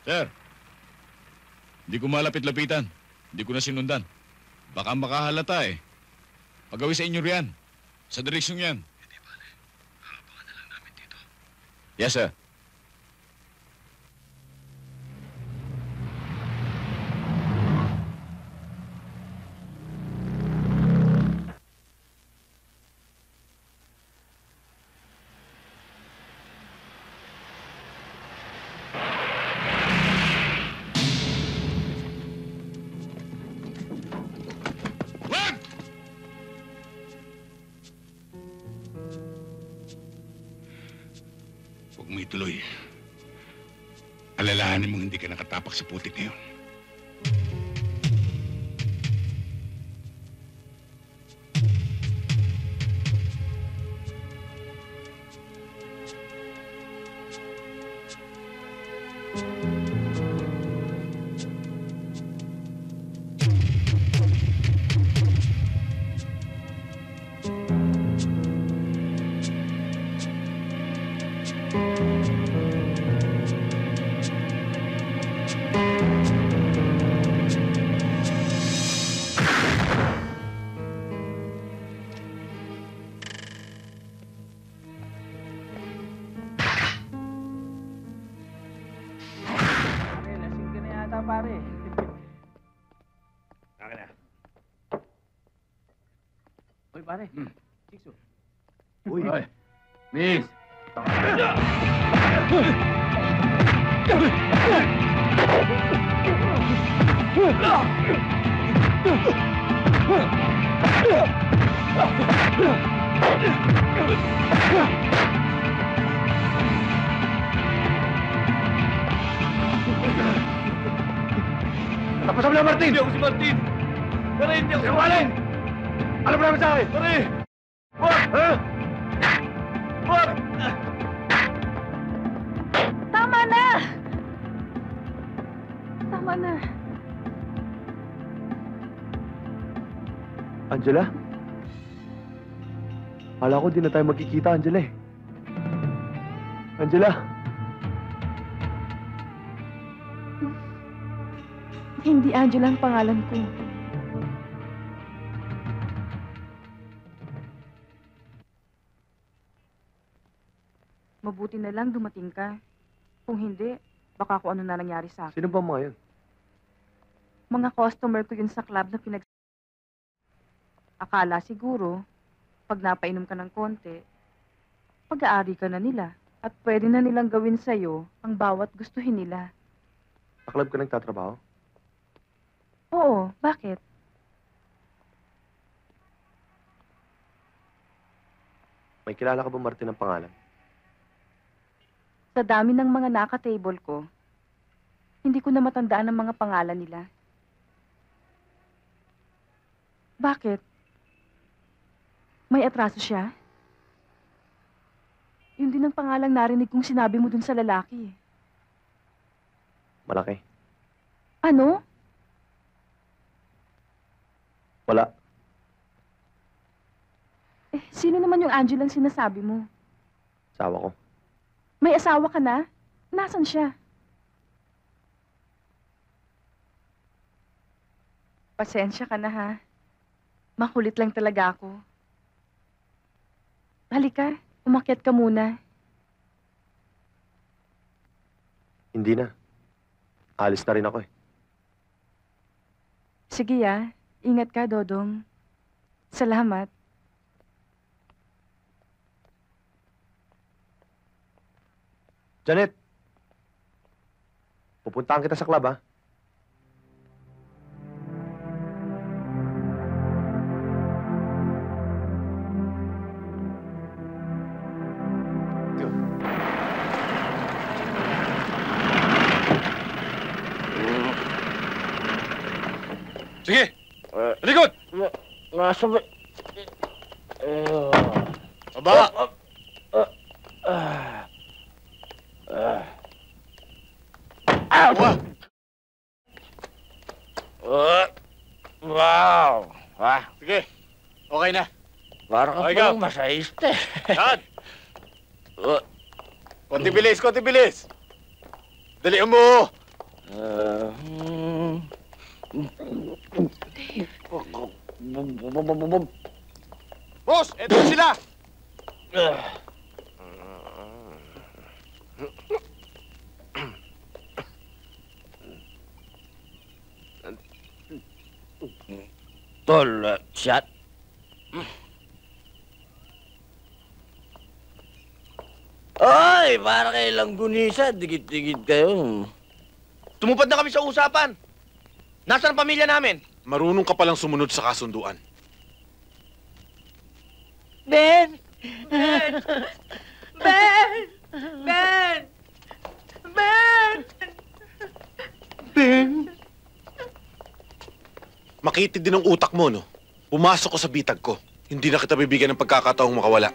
Sir, hindi ko malapit-lapitan. Hindi ko na sinundan. Baka makahalata eh. Pagawin sa inyo riyan. Sa direksyon yan. Hindi bale. Aabangan na lang namin dito. Yes, sir. Huwag mo ituloy. Alalahanin mong hindi ka nakatapak sa putik ngayon. Pare. Akin na. Uy, pare. Chicks, Uy. Miss! Tapos mo na, Martin! Hindi ako si Martin! Pare, hindi ako si Sinungaling! Alam mo naman sa akin! Pare! Wag! Ha? Wag! Tama na! Tama na. Angela? Kala ko di na tayo magkikita, Angela eh. Angela? Hindi Angela ang pangalan ko. Mabuti na lang dumating ka. Kung hindi, baka kung ano na nangyari sa akin. Sino ba mga yun? Mga customer ko yun sa club na Akala siguro, pag napainom ka ng konti, pag-aari ka na nila at pwede na nilang gawin sa'yo ang bawat gustuhin nila. Sa club ka nagtatrabaho? Oo, bakit? May kilala ka ba, Martin, ng pangalan? Sa dami ng mga naka-table ko, hindi ko na matandaan ang mga pangalan nila. Bakit? May atraso siya? Yun din ang pangalang narinig kong sinabi mo dun sa lalaki. Malaki. Ano? Wala. Eh, sino naman yung Angelang sinasabi mo? Asawa ko. May asawa ka na? Nasaan siya? Pasensya ka na, ha? Makulit lang talaga ako. Halika, umakyat ka muna. Hindi na. Alis na rin ako eh. Sige, ah. Ingat ka, Dodong. Salamat. Janet! Pupuntahan kita sa club, ha? Sige! Likod! Nasa ba? Baba! Awa! Wow! Sige, okay na. Parang Okay, ikaw. palang masahiste. Yan! Konti bilis, konti bilis! Dalihan mo! Boss, eto na sila! Tol, shot. Ay, para kayo lang gunisa. Dikit-dikit kayo. Tumupad na kami sa usapan. Nasaan ang pamilya namin? Marunong ka palang sumunod sa kasunduan. Ben! Ben! Ben! Ben! Ben! Ben! Makitid din ang utak mo, no? Pumasok ko sa bitag ko. Hindi na kita bibigyan ng pagkakataong makawala.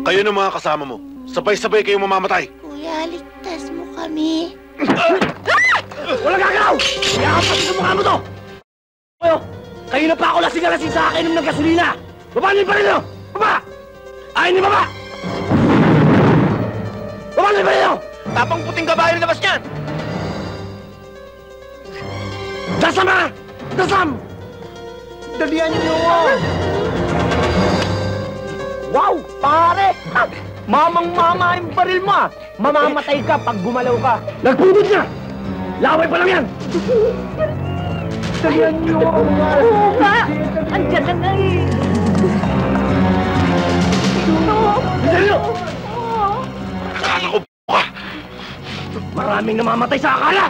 Kayo ng mga kasama mo. Sabay-sabay kayong mamamatay. Kuya, ligtas mo kami. Walang gagalaw! Yakap pati sa mukha mo to! Kayo! Kayo na pa ako lasing-lasing sa akin ng gasolina! Baba niyo pa rin nyo! Baba! Ayaw niyo baba! Baba niyo pa rin nyo! Tapang puting kabayo na labas niyan. Dasam ha! Dasam! Dalian niyo! Wow! Pare! Mamang-mama yung baril mo ah! Mamamatay ka pag gumalaw ka! Nagpundot niya! Laway pa lang yan! Dalian niyo! Oo nga! Andiyan na nga eh! Dalian niyo! Akala ko ka! Maraming namamatay sa akala!